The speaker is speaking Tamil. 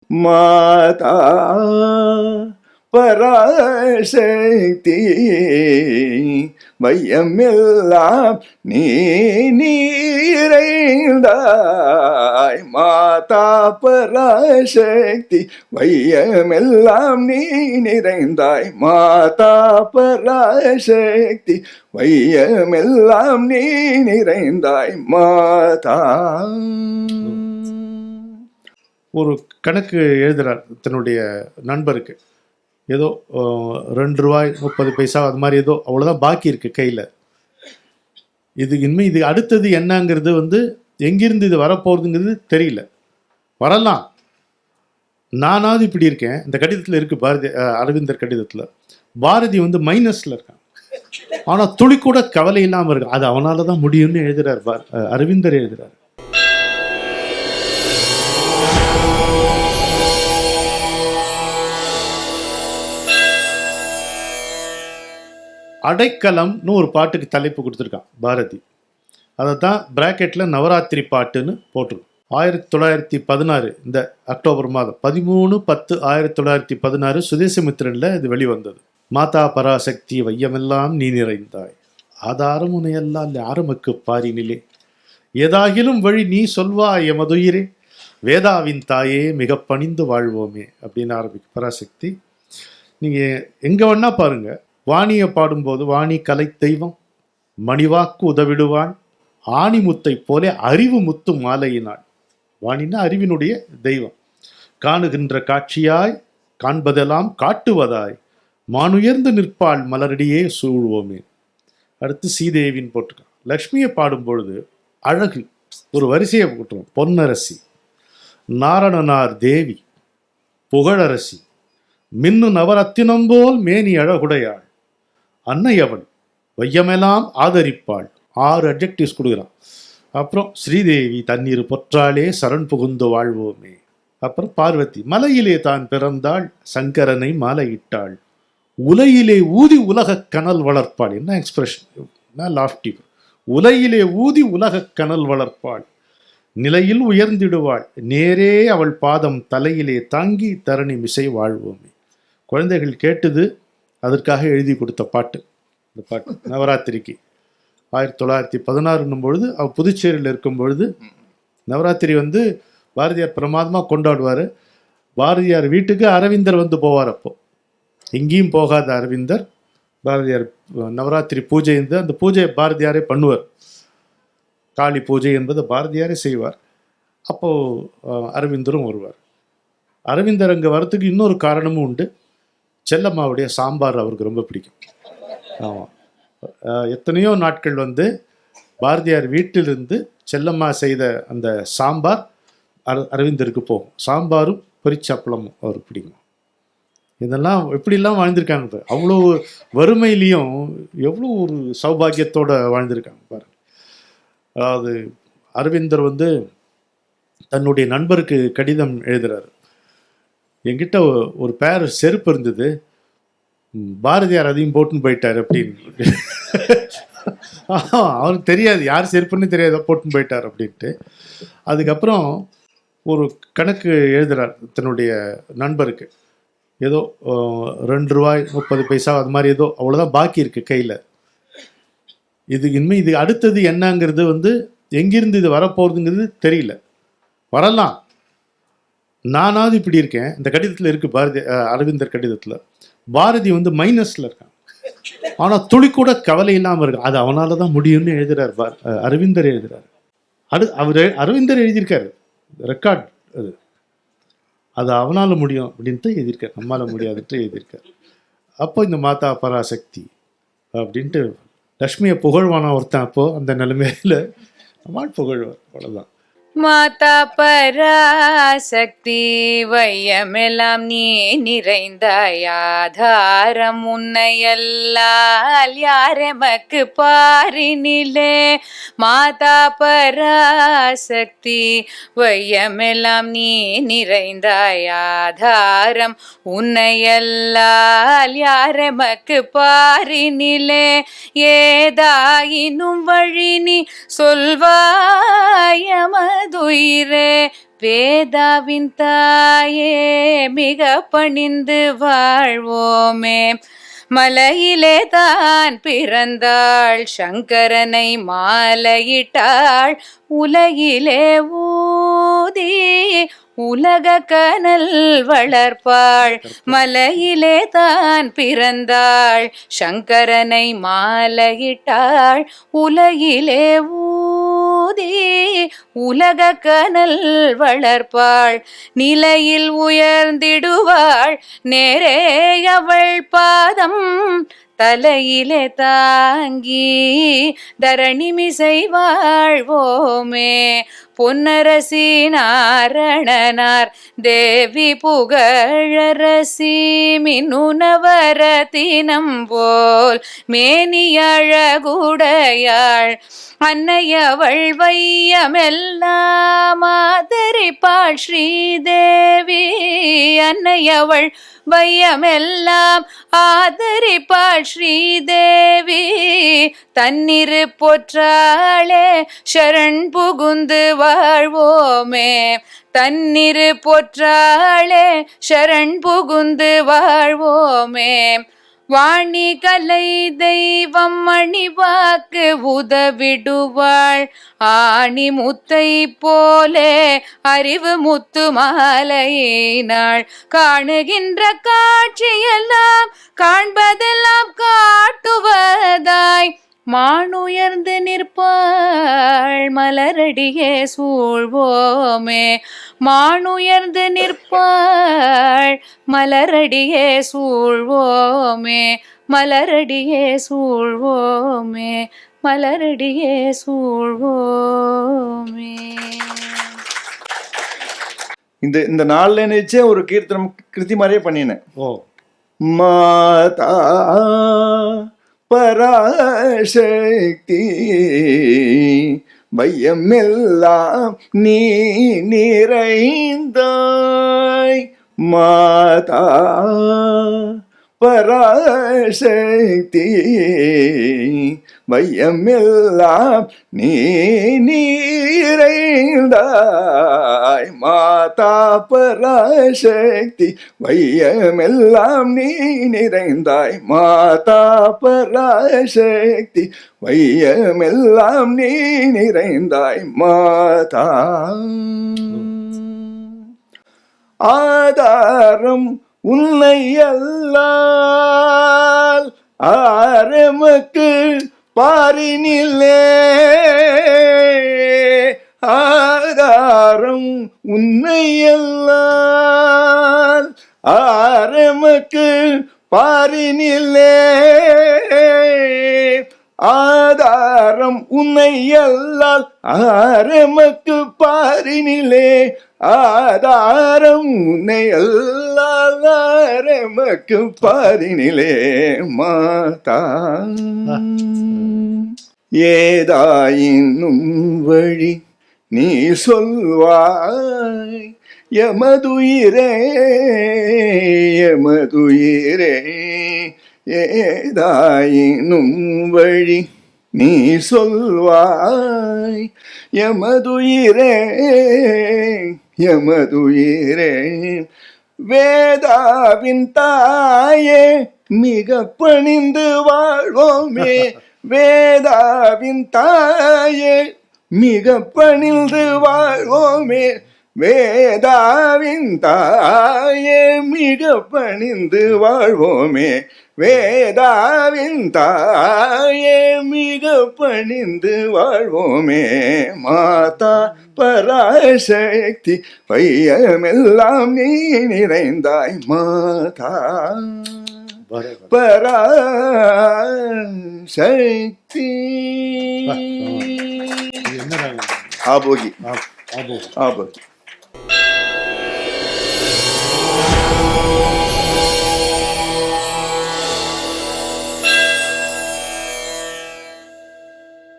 மாதா பராசக்தி வையமெல்லாம் நீ நிறைந்தாய். மாதா பராசக்தி வையமெல்லாம் நீ நிறைந்தாய். மாதா பராசக்தி வையமெல்லாம் நீ நிறைந்தாய். மாதா. ஒரு கணக்கு எழுதுறார் தன்னுடைய நண்பருக்கு. ஏதோ 2 ரூபாய் 30 பைசா அது மாதிரி ஏதோ அவ்வளோதான் பாக்கி இருக்குது கையில். இது அடுத்தது என்னங்கிறது எங்கிருந்து இது வரப்போகுதுங்கிறது தெரியல. வரலாம், நானாவது இப்படி இருக்கேன். இந்த கடிதத்தில் இருக்குது, பாரதி அரவிந்தர் கடிதத்தில் பாரதி மைனஸில் இருக்கான், ஆனால் துளி கூட கவலை இல்லாமல் இருக்கு. அது அவனால தான் முடியும்னு எழுதுறார் அரவிந்தர் எழுதுறார். அடைக்கலம்னு ஒரு பாட்டுக்கு தலைப்பு கொடுத்துருக்கான் பாரதி. அதை தான் பிராக்கெட்டில் நவராத்திரி பாட்டுன்னு போட்டிருக்கோம். 1916 இந்த அக்டோபர் மாதம் 13/10/1916 சுதேசமித்திரனில் இது வெளிவந்தது. மாதா பராசக்தி வையமெல்லாம் நீ நிறைந்தாய், ஆதாரம் உனையெல்லாம் யாருமக்கு பாரினிலே, ஏதாகிலும் வழி நீ சொல்வாய் எமதுயிரே, வேதாவின் தாயே மிக பணிந்து வாழ்வோமே அப்படின்னு ஆரம்பிக்கும் பராசக்தி. நீங்கள் எங்கே வேணா பாருங்கள், வாணியை பாடும்போது வாணி கலை தெய்வம், மணிவாக்கு உதவிடுவான், ஆணிமுத்தை போல அறிவு முத்து மாலையினாள். வாணின்னா அறிவினுடைய தெய்வம். காணுகின்ற காட்சியாய் காண்பதெல்லாம் காட்டுவதாய் மானுயர்ந்து நிற்பாள் மலரடியே சூழ்வோமே. அடுத்து சீதேவின்னு போட்டிருக்கான். லக்ஷ்மியை பாடும்பொழுது அழகு ஒரு வரிசையை போட்டுருவோம். பொன்னரசி, நாரணனார் தேவி, புகழரசி, மின்னு நவரத்தினம் போல் மேனி அழகுடையாள், அன்னையவள் வையமெல்லாம் ஆதரிப்பாள். 6 அட்ஜெக்டிவ்ஸ் கொடுக்குறான். அப்புறம் ஸ்ரீதேவி தண்ணீர் பொற்றாலே சரண் புகுந்து வாழ்வோமே. அப்புறம் பார்வதி மலையிலே தான் பிறந்தாள், சங்கரனை மாலையிட்டாள், உலையிலே ஊதி உலக கனல் வளர்ப்பாள். என்ன எக்ஸ்பிரஷன், என்ன லாஃப்டி. உலையிலே ஊதி உலக கனல் வளர்ப்பாள், நிலையில் உயர்ந்திடுவாள், நேரே அவள் பாதம் தலையிலே தாங்கி தரணி மிசை வாழ்வோமே. குழந்தைகள் கேட்டது, அதற்காக எழுதி கொடுத்த பாட்டு இந்த பாட்டு. நவராத்திரிக்கு 1916 பொழுது அவர் புதுச்சேரியில் இருக்கும் பொழுது நவராத்திரி பாரதியார் பிரமாதமாக கொண்டாடுவார். பாரதியார் வீட்டுக்கு அரவிந்தர் போவார். அப்போ எங்கேயும் போகாத அரவிந்தர் பாரதியார் நவராத்திரி பூஜை அந்த பூஜையை பாரதியாரே பண்ணுவார். காளி பூஜை என்பது பாரதியாரே செய்வார். அப்போது அரவிந்தரும் வருவார். அரவிந்தர் அங்கே வரத்துக்கு இன்னொரு காரணமும் உண்டு. செல்லம்மாவுடைய சாம்பார் அவருக்கு ரொம்ப பிடிக்கும். ஆமாம், எத்தனையோ நாட்கள் பாரதியார் வீட்டிலிருந்து செல்லம்மா செய்த அந்த சாம்பார் அரவிந்தருக்கு போகும். சாம்பாரும் பொரிச்சப்பளமும் அவருக்கு பிடிக்கும். இதெல்லாம் எப்படிலாம் வாழ்ந்திருக்காங்க, அவ்வளோ வறுமையிலையும் எவ்வளோ ஒரு சௌபாகியத்தோடு வாழ்ந்திருக்காங்க பாருங்க. அதாவது அரவிந்தர் தன்னுடைய நண்பருக்கு கடிதம் எழுதுறாரு. என்கிட்ட ஒரு பேர் செருப்பு இருந்தது, பாரதியார் அதையும் போட்டுன்னு போயிட்டார் அப்படின்னு. அவருக்கு தெரியாது யார் செருப்புன்னு தெரியாது, போட்டுன்னு போயிட்டார் அப்படின்ட்டு. அதுக்கப்புறம் ஒரு கணக்கு எழுதுறார் தன்னுடைய நண்பருக்கு. ஏதோ 2 ரூபாய் 30 பைசா அது மாதிரி ஏதோ அவ்வளோதான் பாக்கி இருக்குது கையில். இது அடுத்தது என்னங்கிறது எங்கிருந்து இது வரப்போகுதுங்கிறது தெரியல. வரலாம், நானாவது இப்படி இருக்கேன். இந்த கடிதத்தில் இருக்குது, பாரதி அரவிந்தர் கடிதத்தில் பாரதி மைனஸில் இருக்கான், ஆனால் துளி கூட கவலை இல்லாமல் இருக்கு. அது அவனால தான் முடியும்னு எழுதுறார் அரவிந்தர் எழுதுறாரு. அரவிந்தர் எழுதியிருக்காரு ரெக்கார்ட். அது அவனால் முடியும் அப்படின்ட்டு எழுதியிருக்கார், நம்மளால் முடியாதுன்ட்டு எழுதியிருக்கார். அப்போ இந்த மாதா பராசக்தி அப்படின்ட்டு லக்ஷ்மியை புகழ்வானா ஒருத்தன். அப்போது அந்த நிலைமையில் நம்மால் புகழ்வார், அவ்வளோதான். மாதா பராசக்தி வையமெல்லாம் நீ நிறைந்தாய், ஆதாரம் உன்னையல்லால் யாரெமக்கு பாரினிலே. மாதா பராசக்தி வையமெல்லாம் நீ நிறைந்தாய், ஆதாரம் உன்னையல்லால் யாரெமக்கு பாரினிலே. ஏதாயினும் வழி நீ சொல்வாயம துயிரே, வேதாவின் தாயே மிக பணிந்து வாழ்வோமே. மலையிலே தான் பிறந்தாள், சங்கரனை மாலையிட்டாள், உலகிலே ஊதி உலக கனல் வளர்ப்பாள். மலையிலே தான் பிறந்தாள், சங்கரனை மாலையிட்டாள், உலகிலே ஊதி உலக கனல் வளர்ப்பாள். நிலையில் உயர்ந்திடுவாள், நேரே அவள் பாதம் தலையிலே தாங்கி தரணிமிசை வாழ்வோமே. பொன்னரசி நாரணனார் தேவி புகழரசி மின்னுனவரத்தினம் போல் மேனியழகுடையாள். அன்னையவள் வையமெல்லாம் ஆதரிப்பாள் ஸ்ரீதேவி. அன்னையவள் வையமெல்லாம் ஆதரிப்பாள் ஸ்ரீதேவி. தன்னிரு பொற்றாளே சரண் புகுந்து வாழ்வோமே. தன்னிரு பொற்றாளே சரண் புகுந்து வாழ்வோமே. வாணி கலை தெய்வம் மணிவாக்கு உதவிடுவாள். ஆணி முத்தை போலே அறிவு முத்து மாலையினாள். காணுகின்ற காட்சியெல்லாம் காண்பதெல்லாம் காட்டுவதாய் மானுயர்ந்து நிற்பாள், மலரடியே சூழ்வோமே. மானுயர்ந்து நிற்பாள், மலரடியே சூழ்வோமே. மலரடியே சூழ்வோமே, மலரடியே சூழ்வோமே. இந்த நாள்ல நினைச்சே ஒரு கீர்த்தனம் கிருதி மாதிரியே பண்ணினேன். ஓ மாதா பராசக்தி வையமெல்லாம் நீ நிறைந்தாய். மாதா பராசக்தி வையமெல்லாம் நீ நிறைந்தாய். மாதா பராசக்தி வையமெல்லாம் நீ நிறைந்தாய். மாதா பராசக்தி வையமெல்லாம் நீ நிறைந்தாய். மாதா ஆதாரம் உன்னை அல்லால் ஆரமக்கு பாரினிலே. ஆதாரம் உன்னை அல்லால் ஆரமக்கு பாரினிலே. ஆதாரம் உன்னை அல்லால் ஆரமக்கு பாரினிலே. ஆதாரம் உன்னை அல்லால் ஆரமக்கு பாரினிலே. மாதா ஏதாயினும் வழி நீ சொல்வாய். எமதுயிரே எமதுயிரே ஏதாயினும் வழி நீ சொல்வாய். எமதுயிரே எமதுயிரே வேதாவின் தாயே மிக பணிந்து வாழ்வோமே. வேதாவின் தாயே மிக பணிந்து வாழ்வோமே. வேதாவின் தாயே மிக பணிந்து வாழ்வோமே. வேதாவின் தாயே மிக பணிந்து வாழ்வோமே. மாதா பராசக்தி வையமெல்லாம் நீ நிறைந்தாய். மாதா பராசக்தி. என்ன ஆபோகி ஆபோ ஆபோகி